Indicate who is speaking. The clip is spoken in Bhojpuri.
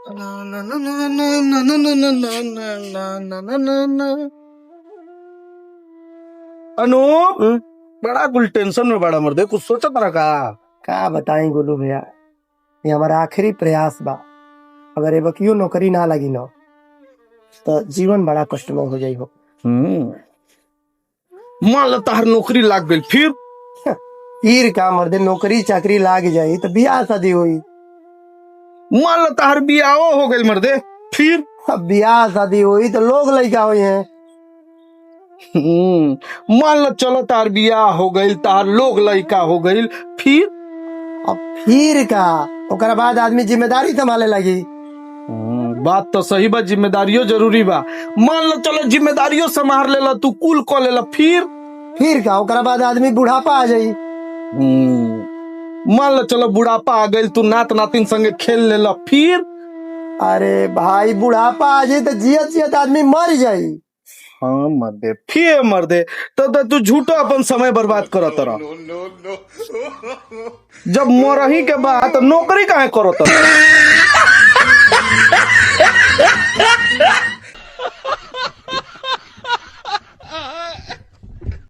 Speaker 1: अनूप, बड़ा कुल टेंशन में बड़ा मर्दे, कुछ सोचा तरह
Speaker 2: का बताएं गोलू भैया, ये हमारा आखिरी प्रयास बा। अगर ये बकियो नौकरी ना लगी ना तो जीवन बड़ा कष्टमय हो जाई हो।
Speaker 1: मान लो तार नौकरी लाग गई,
Speaker 2: फिर का मर्दे, नौकरी चाकरी लाग जाई तो बियाह शादी हुई।
Speaker 1: मान लो तार बियाह हो गई मर्दे, फिर
Speaker 2: अब बियाह शादी हुई तो लोग लड़का हुई हैं।
Speaker 1: मान लो चलो तार बियाह हो गई, तार लोग लड़का हो गई, फिर
Speaker 2: अब फिर का ओकरा बाद आदमी जिम्मेदारी संभाले लगी।
Speaker 1: बात तो सही बा, जिम्मेदारियों जरूरी बा। मान लो चलो जिम्मेदारियों संभाल लेला, तू कुल को लेला,
Speaker 2: फिर का ओकरा बाद आदमी बुढ़ापा आ जाई।
Speaker 1: मान लो चलो बुढ़ापा आ गई, तू नात नातिन संगे खेल लेला, फिर
Speaker 2: अरे भाई, बुढ़ापा आ जाई तो जियत जियत आदमी मर जाई।
Speaker 1: हाँ मर्दे, फिर मर्दे तो तू झूठो अपन समय बर्बाद करत रह। जब मरही के बाद तो नौकरी काहे करत रह?